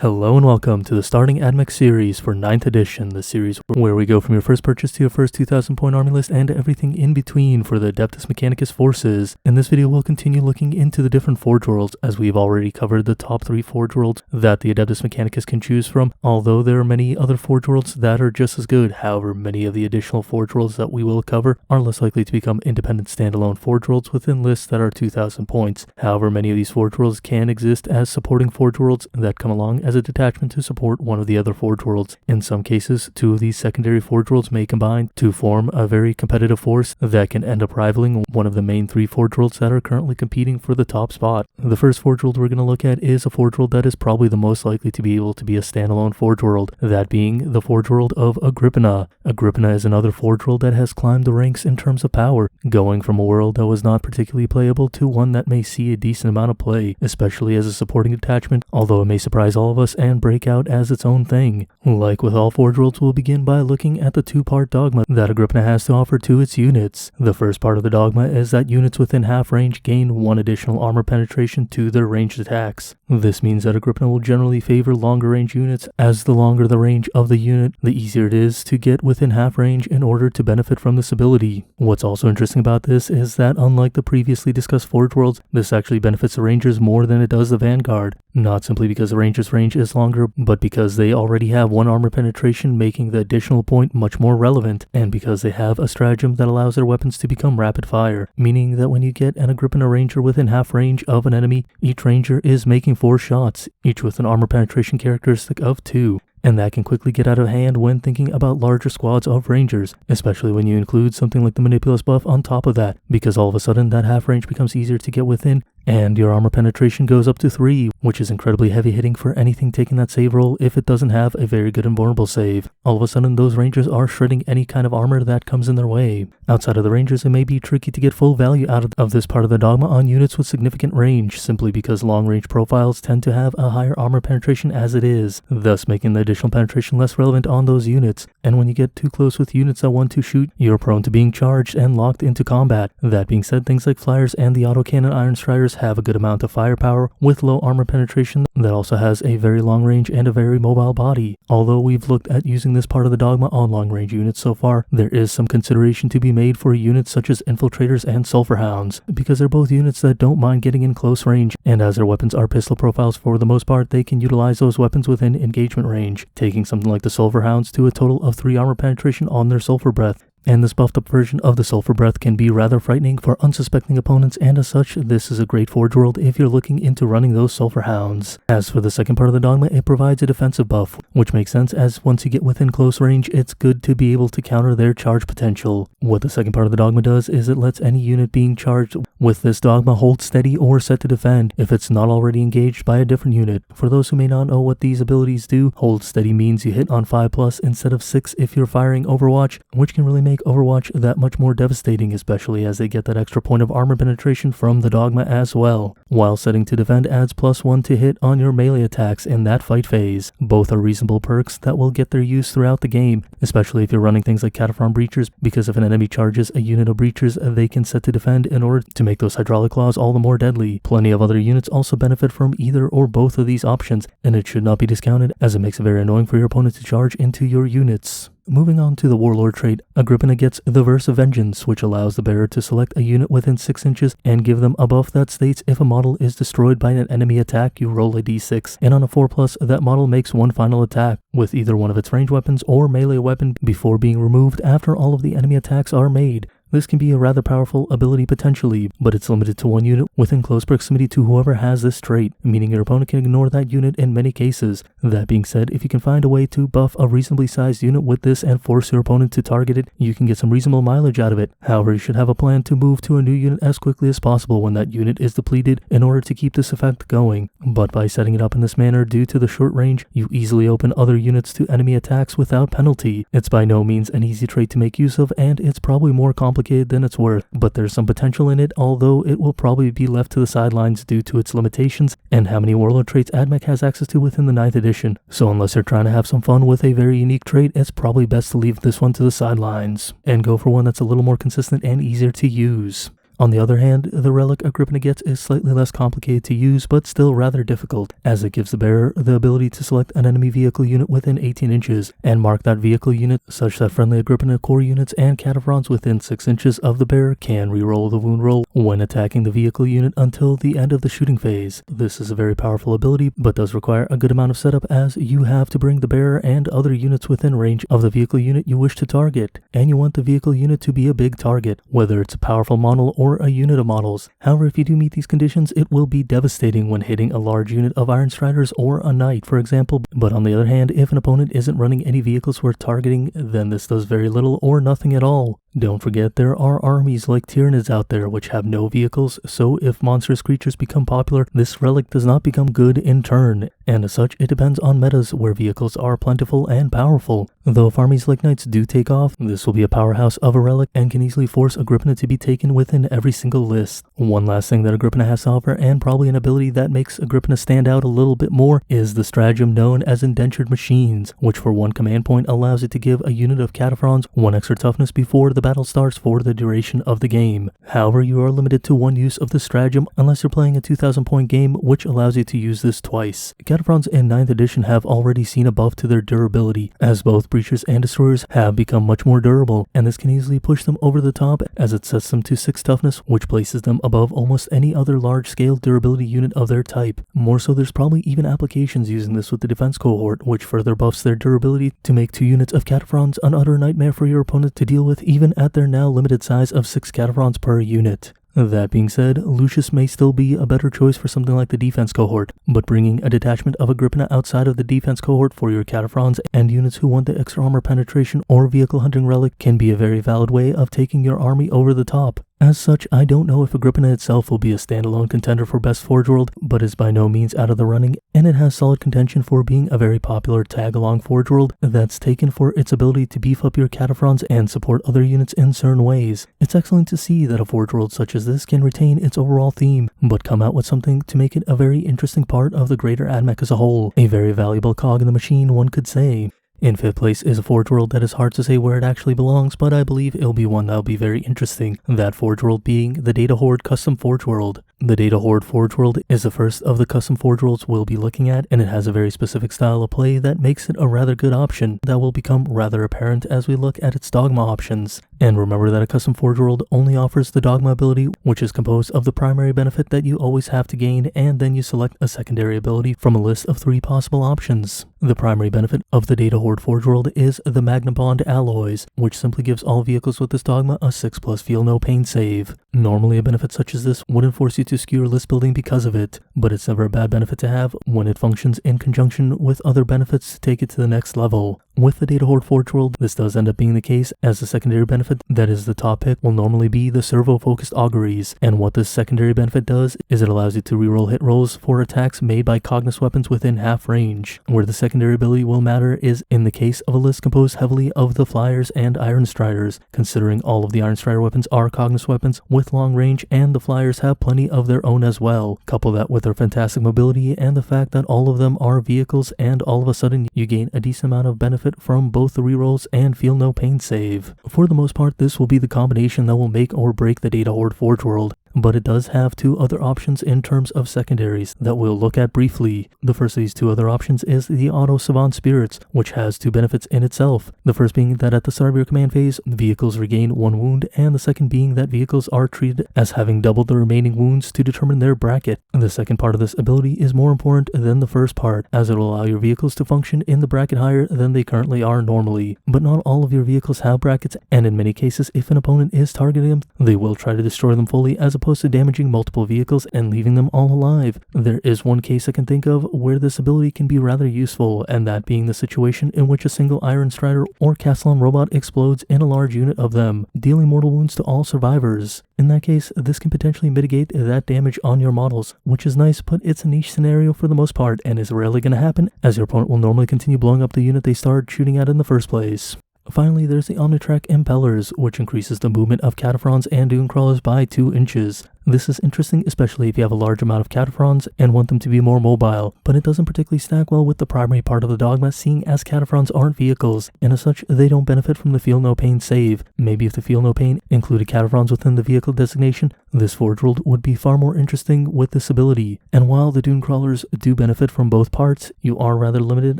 Hello and welcome to the Starting AdMech series for 9th edition, the series where we go from your first purchase to your first 2,000 point army list and everything in between for the Adeptus Mechanicus forces. In this video we'll continue looking into the different Forge Worlds, as we've already covered the top 3 Forge Worlds that the Adeptus Mechanicus can choose from, although there are many other Forge Worlds that are just as good. However, many of the additional Forge Worlds that we will cover are less likely to become independent standalone Forge Worlds within lists that are 2,000 points. However, many of these Forge Worlds can exist as supporting Forge Worlds that come along as a detachment to support one of the other Forge Worlds. In some cases, 2 of these secondary Forge Worlds may combine to form a very competitive force that can end up rivaling one of the main 3 Forge Worlds that are currently competing for the top spot. The first Forge World we're going to look at is a Forge World that is probably the most likely to be able to be a standalone Forge World, that being the Forge World of Agripinaa. Agripinaa is another Forge World that has climbed the ranks in terms of power, going from a world that was not particularly playable to one that may see a decent amount of play, especially as a supporting detachment, although it may surprise all of us and break out as its own thing. Like with all Forge Worlds, we'll begin by looking at the 2-part dogma that Agripinaa has to offer to its units. The first part of the dogma is that units within half range gain 1 additional armor penetration to their ranged attacks. This means that Agripinaa will generally favor longer range units, as the longer the range of the unit, the easier it is to get within half range in order to benefit from this ability. What's also interesting about this is that unlike the previously discussed Forge Worlds, this actually benefits the Rangers more than it does the Vanguard. Not simply because the Rangers' range is longer, but because they already have 1 armor penetration, making the additional point much more relevant, and because they have a stratagem that allows their weapons to become rapid fire, meaning that when you get an Agripinaa Ranger within half range of an enemy, each Ranger is making 4 shots, each with an armor penetration characteristic of 2. And that can quickly get out of hand when thinking about larger squads of Rangers, especially when you include something like the Manipulus buff on top of that, because all of a sudden that half range becomes easier to get within, and your armor penetration goes up to 3, which is incredibly heavy hitting for anything taking that save roll if it doesn't have a very good invulnerable save. All of a sudden those Rangers are shredding any kind of armor that comes in their way. Outside of the Rangers, it may be tricky to get full value out of this part of the dogma on units with significant range, simply because long range profiles tend to have a higher armor penetration as it is, thus making the additional penetration less relevant on those units. And when you get too close with units that want to shoot, you're prone to being charged and locked into combat. That being said, things like Flyers and the autocannon Iron Striders have a good amount of firepower with low armor penetration that also has a very long range and a very mobile body. Although we've looked at using this part of the dogma on long range units so far, there is some consideration to be made for units such as Infiltrators and Sulfur Hounds, because they're both units that don't mind getting in close range, and as their weapons are pistol profiles for the most part, they can utilize those weapons within engagement range, taking something like the Sulfur Hounds to a total of 3 armor penetration on their Sulfur Breath. And this buffed up version of the Sulfur Breath can be rather frightening for unsuspecting opponents, and as such, this is a great Forge World if you're looking into running those Sulfur Hounds. As for the second part of the dogma, it provides a defensive buff, which makes sense as once you get within close range, it's good to be able to counter their charge potential. What the second part of the dogma does is it lets any unit being charged with this dogma hold steady or set to defend if it's not already engaged by a different unit. For those who may not know what these abilities do, hold steady means you hit on 5+ instead of 6 if you're firing Overwatch, which can really make Overwatch that much more devastating, especially as they get that extra point of armor penetration from the dogma as well, while setting to defend adds +1 to hit on your melee attacks in that fight phase. Both are reasonable perks that will get their use throughout the game, especially if you're running things like Cataphron Breachers, because if an enemy charges a unit of Breachers, they can set to defend in order to make those Hydraulic Claws all the more deadly. Plenty of other units also benefit from either or both of these options, and it should not be discounted, as it makes it very annoying for your opponent to charge into your units. Moving on to the Warlord trait, Agripinaa gets the Versa Vengeance, which allows the bearer to select a unit within 6 inches and give them a buff that states if a model is destroyed by an enemy attack, you roll a d6, and on a 4+, that model makes 1 final attack with either one of its ranged weapons or melee weapon before being removed after all of the enemy attacks are made. This can be a rather powerful ability potentially, but it's limited to 1 unit within close proximity to whoever has this trait, meaning your opponent can ignore that unit in many cases. That being said, if you can find a way to buff a reasonably sized unit with this and force your opponent to target it, you can get some reasonable mileage out of it. However, you should have a plan to move to a new unit as quickly as possible when that unit is depleted in order to keep this effect going. But by setting it up in this manner due to the short range, you easily open other units to enemy attacks without penalty. It's by no means an easy trait to make use of, and it's probably more complicated than it's worth, but there's some potential in it, although it will probably be left to the sidelines due to its limitations and how many Warlord traits AdMech has access to within the 9th edition. So unless you're trying to have some fun with a very unique trait, it's probably best to leave this one to the sidelines and go for one that's a little more consistent and easier to use. On the other hand, the relic Agripinaa gets is slightly less complicated to use, but still rather difficult, as it gives the bearer the ability to select an enemy vehicle unit within 18 inches, and mark that vehicle unit such that friendly Agripinaa core units and cataphrons within 6 inches of the bearer can reroll the wound roll when attacking the vehicle unit until the end of the shooting phase. This is a very powerful ability, but does require a good amount of setup, as you have to bring the bearer and other units within range of the vehicle unit you wish to target, and you want the vehicle unit to be a big target, whether it's a powerful model or a unit of models. However, if you do meet these conditions, it will be devastating when hitting a large unit of Iron Striders or a Knight, for example. But on the other hand, if an opponent isn't running any vehicles worth targeting, then this does very little or nothing at all. Don't forget, there are armies like Tyranids out there which have no vehicles, so if monstrous creatures become popular, this relic does not become good in turn, and as such, it depends on metas where vehicles are plentiful and powerful. Though if armies like Knights do take off, this will be a powerhouse of a relic and can easily force Agripinaa to be taken within every single list. One last thing that Agripinaa has to offer, and probably an ability that makes Agripinaa stand out a little bit more, is the stratagem known as Indentured Machines, which for one command point allows it to give a unit of cataphrons 1 extra toughness before the battle starts for the duration of the game. However, you are limited to one use of the stratagem unless you're playing a 2000 point game, which allows you to use this twice. Cataphrons in 9th edition have already seen a buff to their durability, as both breachers and destroyers have become much more durable, and this can easily push them over the top as it sets them to 6 toughness, which places them above almost any other large-scale durability unit of their type. More so, there's probably even applications using this with the defense cohort, which further buffs their durability to make 2 units of cataphrons an utter nightmare for your opponent to deal with, even at their now limited size of 6 cataphrons per unit. That being said, Lucius may still be a better choice for something like the defense cohort, but bringing a detachment of Agripinaa outside of the defense cohort for your cataphrons and units who want the extra armor penetration or vehicle hunting relic can be a very valid way of taking your army over the top. As such, I don't know if Agripinaa itself will be a standalone contender for Best Forge World, but is by no means out of the running, and it has solid contention for being a very popular tag-along Forge World that's taken for its ability to beef up your cataphrons and support other units in certain ways. It's excellent to see that a Forge World such as this can retain its overall theme, but come out with something to make it a very interesting part of the greater AdMech as a whole. A very valuable cog in the machine, one could say. In 5th place is a Forge World that is hard to say where it actually belongs, but I believe it'll be one that'll be very interesting. That Forge World being the Data Horde Custom Forge World. The Data Horde Forge World is the first of the custom Forge Worlds we'll be looking at, and it has a very specific style of play that makes it a rather good option that will become rather apparent as we look at its Dogma options. And remember that a custom Forge World only offers the Dogma ability, which is composed of the primary benefit that you always have to gain, and then you select a secondary ability from a list of 3 possible options. The primary benefit of the Data Horde Forge World is the Magna Bond Alloys, which simply gives all vehicles with this Dogma a 6+ Feel No Pain save. Normally a benefit such as this wouldn't force you to skew list building because of it, but it's never a bad benefit to have when it functions in conjunction with other benefits to take it to the next level. With the Data Horde Forge World, this does end up being the case, as the secondary benefit that is the top pick will normally be the servo-focused auguries, and what this secondary benefit does is it allows you to reroll hit rolls for attacks made by Cognos weapons within half range. Where the secondary ability will matter is in the case of a list composed heavily of the Flyers and Iron Striders, considering all of the Iron Strider weapons are Cognos weapons with long range, and the Flyers have plenty of their own as well. Couple that with their fantastic mobility and the fact that all of them are vehicles, and all of a sudden you gain a decent amount of benefit from both the rerolls and Feel No Pain save. For the most part, this will be the combination that will make or break the Data Horde Forge World, but it does have 2 other options in terms of secondaries that we'll look at briefly. The first of these 2 other options is the Auto Savant Spirits, which has 2 benefits in itself. The first being that at the start of your command phase, vehicles regain 1 wound, and the second being that vehicles are treated as having doubled the remaining wounds to determine their bracket. The second part of this ability is more important than the first part, as it will allow your vehicles to function in the bracket higher than they currently are normally. But not all of your vehicles have brackets, and in many cases, if an opponent is targeting them, they will try to destroy them fully as opposed to damaging multiple vehicles and leaving them all alive. There is one case I can think of where this ability can be rather useful, and that being the situation in which a single Iron Strider or Castellan robot explodes in a large unit of them, dealing mortal wounds to all survivors. In that case, this can potentially mitigate that damage on your models, which is nice, but it's a niche scenario for the most part and is rarely going to happen, as your opponent will normally continue blowing up the unit they started shooting at in the first place. Finally, there's the Omnitrack Impellers, which increases the movement of cataphrons and dune crawlers by 2 inches. This is interesting, especially if you have a large amount of cataphrons and want them to be more mobile, but it doesn't particularly stack well with the primary part of the dogma, seeing as cataphrons aren't vehicles, and as such, they don't benefit from the Feel No Pain save. Maybe if the Feel No Pain included cataphrons within the vehicle designation, this Forge World would be far more interesting with this ability. And while the Dune Crawlers do benefit from both parts, you are rather limited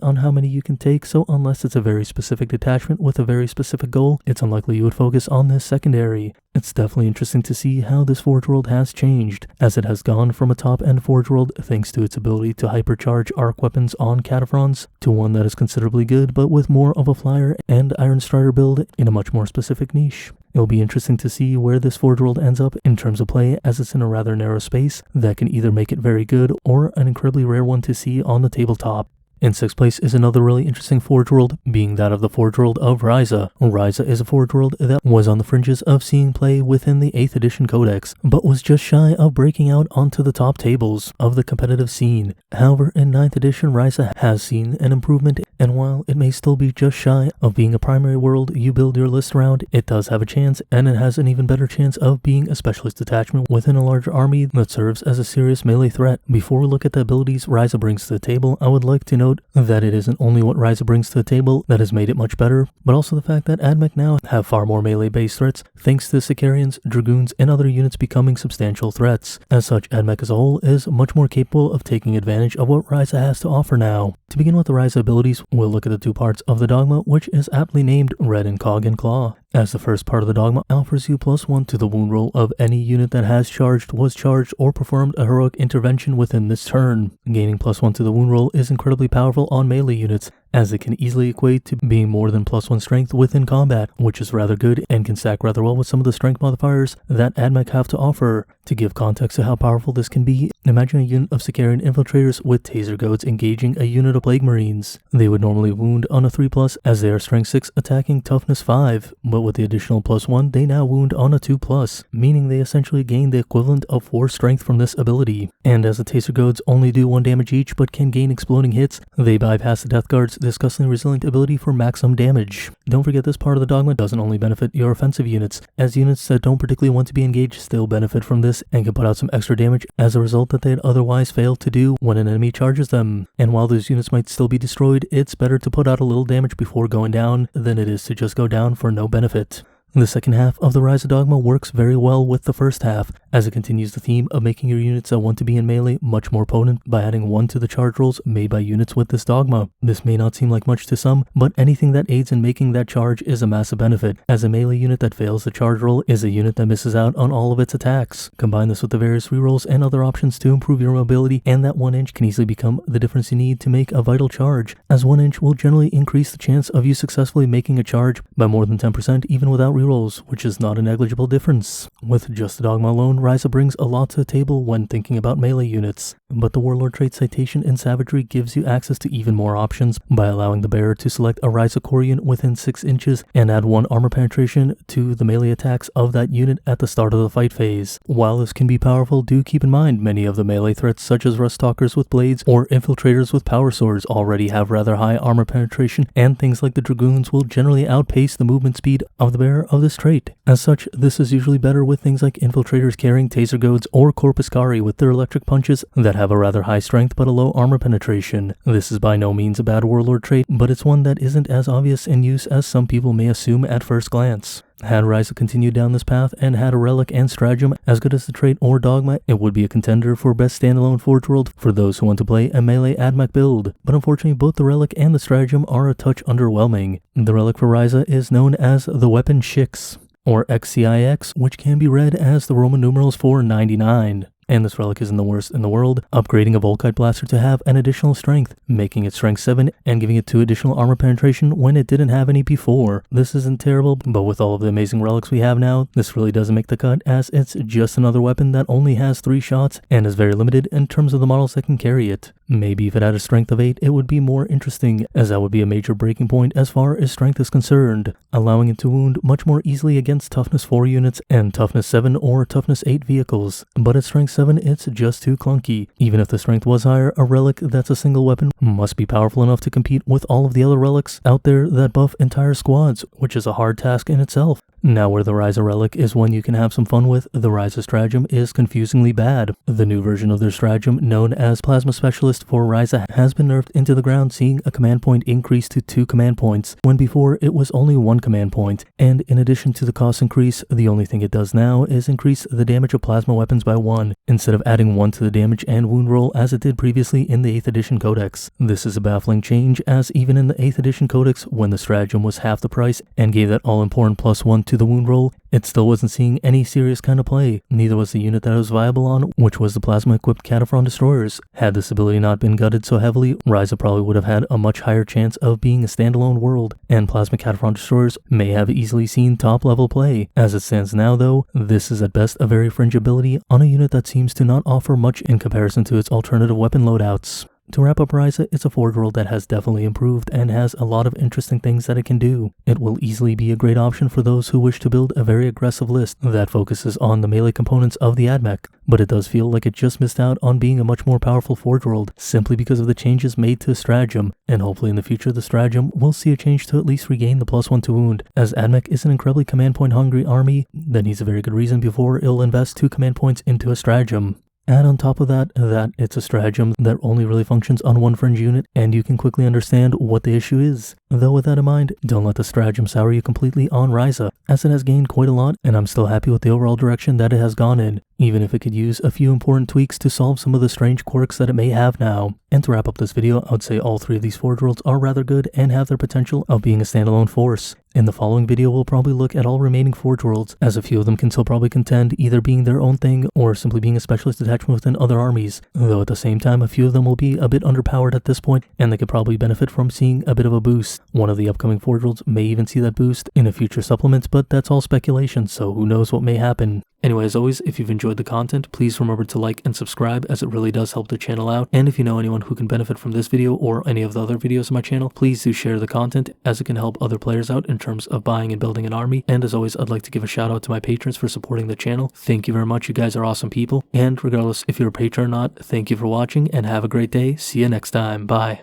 on how many you can take, so unless it's a very specific detachment with a very specific goal, it's unlikely you would focus on this secondary. It's definitely interesting to see how this Forge World has changed, as it has gone from a top-end Forge World thanks to its ability to hypercharge arc weapons on cataphrons, to one that is considerably good but with more of a flyer and Iron Strider build in a much more specific niche. It'll be interesting to see where this Forge World ends up in terms of play, as it's in a rather narrow space that can either make it very good or an incredibly rare one to see on the tabletop. In 6th place is another really interesting Forge World, being that of the Forge World of Ryza. Ryza is a Forge World that was on the fringes of seeing play within the 8th edition codex, but was just shy of breaking out onto the top tables of the competitive scene. However, in 9th edition, Ryza has seen an improvement, and while it may still be just shy of being a primary world you build your list around, it does have a chance, and it has an even better chance of being a specialist detachment within a larger army that serves as a serious melee threat. Before we look at the abilities Ryza brings to the table, I would like to note that it isn't only what Ryza brings to the table that has made it much better, but also the fact that AdMech now have far more melee-based threats thanks to Sicarians, Dragoons, and other units becoming substantial threats. As such, AdMech as a whole is much more capable of taking advantage of what Ryza has to offer now. To begin with the Ryza abilities, we'll look at the two parts of the Dogma, which is aptly named Red and Cog and Claw. As the first part of the Dogma offers you +1 to the wound roll of any unit that has charged, was charged, or performed a heroic intervention within this turn. Gaining +1 to the wound roll is incredibly powerful on melee units, as it can easily equate to being more than +1 strength within combat, which is rather good and can stack rather well with some of the strength modifiers that AdMech have to offer. To give context to how powerful this can be, imagine a unit of Sicarian infiltrators with taser goads engaging a unit of Plague Marines. They would normally wound on a 3+, as they are strength 6 attacking toughness 5, but with the additional +1 they now wound on a 2+, meaning they essentially gain the equivalent of 4 strength from this ability. And as the taser goads only do 1 damage each but can gain exploding hits, they bypass the Death Guard's disgustingly resilient ability for maximum damage. Don't forget, this part of the Dogma doesn't only benefit your offensive units, as units that don't particularly want to be engaged still benefit from this and can put out some extra damage as a result that they'd otherwise fail to do when an enemy charges them. And while those units might still be destroyed, it's better to put out a little damage before going down than it is to just go down for no benefit. The second half of the Ryza Dogma works very well with the first half, as it continues the theme of making your units that want to be in melee much more potent by adding 1 to the charge rolls made by units with this dogma. This may not seem like much to some, but anything that aids in making that charge is a massive benefit, as a melee unit that fails the charge roll is a unit that misses out on all of its attacks. Combine this with the various rerolls and other options to improve your mobility, and that 1 inch can easily become the difference you need to make a vital charge, as 1 inch will generally increase the chance of you successfully making a charge by more than 10% even without rerolls, which is not a negligible difference. With just the dogma alone, Ryza brings a lot to the table when thinking about melee units, but the Warlord trait Citation in Savagery gives you access to even more options by allowing the bearer to select a Ryza core unit within 6 inches and add 1 armor penetration to the melee attacks of that unit at the start of the fight phase. While this can be powerful, do keep in mind many of the melee threats such as Rustalkers with blades or infiltrators with power swords already have rather high armor penetration, and things like the Dragoons will generally outpace the movement speed of the bearer of this trait. As such, this is usually better with things like infiltrators carrying taser goads or Corpus Cari with their electric punches that have a rather high strength but a low armor penetration. This is by no means a bad Warlord trait, but it's one that isn't as obvious in use as some people may assume at first glance. Had Ryza continued down this path and had a Relic and Stratagem as good as the trait or Dogma, it would be a contender for best standalone Forge World for those who want to play a melee AdMech build. But unfortunately, both the Relic and the Stratagem are a touch underwhelming. The Relic for Ryza is known as the Weapon Shix, or XCIX, which can be read as the Roman numerals for 99. And this relic isn't the worst in the world, upgrading a Volkite Blaster to have an additional strength, making it strength 7 and giving it 2 additional armor penetration when it didn't have any before. This isn't terrible, but with all of the amazing relics we have now, this really doesn't make the cut, as it's just another weapon that only has 3 shots and is very limited in terms of the models that can carry it. Maybe if it had a strength of 8, it would be more interesting, as that would be a major breaking point as far as strength is concerned, allowing it to wound much more easily against toughness 4 units and toughness 7 or toughness 8 vehicles. But at strength 7, it's just too clunky. Even if the strength was higher, a relic that's a single weapon must be powerful enough to compete with all of the other relics out there that buff entire squads, which is a hard task in itself. Now where the Ryza Relic is one you can have some fun with, the Ryza Stratagem is confusingly bad. The new version of their stratagem, known as Plasma Specialist for Ryza, has been nerfed into the ground, seeing a command point increase to 2 command points, when before it was only 1 command point. And in addition to the cost increase, the only thing it does now is increase the damage of plasma weapons by 1, instead of adding 1 to the damage and wound roll as it did previously in the 8th edition codex. This is a baffling change, as even in the 8th edition codex, when the stratagem was half the price and gave that all-important +1 to the wound roll, it still wasn't seeing any serious kind of play. Neither was the unit that it was viable on, which was the plasma-equipped Cataphren destroyers. Had this ability not been gutted so heavily, Ryza probably would have had a much higher chance of being a standalone world, and plasma Cataphren destroyers may have easily seen top-level play. As it stands now though, this is at best a very fringe ability on a unit that seems to not offer much in comparison to its alternative weapon loadouts. To wrap up Ryza, it's a Forge World that has definitely improved and has a lot of interesting things that it can do. It will easily be a great option for those who wish to build a very aggressive list that focuses on the melee components of the AdMech, but it does feel like it just missed out on being a much more powerful Forge World simply because of the changes made to Stratagem, and hopefully in the future the Stratagem will see a change to at least regain the +1 to wound, as AdMech is an incredibly command point hungry army that needs a very good reason before it'll invest 2 command points into a Stratagem. Add on top of that, it's a stratagem that only really functions on 1 fringe unit, and you can quickly understand what the issue is. Though with that in mind, don't let the stratagem sour you completely on Ryza, as it has gained quite a lot, and I'm still happy with the overall direction that it has gone in, even if it could use a few important tweaks to solve some of the strange quirks that it may have now. And to wrap up this video, I would say all 3 of these Forge Worlds are rather good and have their potential of being a standalone force. In the following video, we'll probably look at all remaining Forge Worlds, as a few of them can still probably contend either being their own thing or simply being a specialist detachment within other armies, though at the same time a few of them will be a bit underpowered at this point, and they could probably benefit from seeing a bit of a boost. One of the upcoming Forge Worlds may even see that boost in a future supplement, but that's all speculation, so who knows what may happen. Anyway, as always, if you've enjoyed the content, please remember to like and subscribe, as it really does help the channel out. And if you know anyone who can benefit from this video or any of the other videos on my channel, please do share the content, as it can help other players out in terms of buying and building an army. And as always, I'd like to give a shout out to my patrons for supporting the channel. Thank you very much, you guys are awesome people. And regardless if you're a patron or not, thank you for watching and have a great day. See you next time. Bye.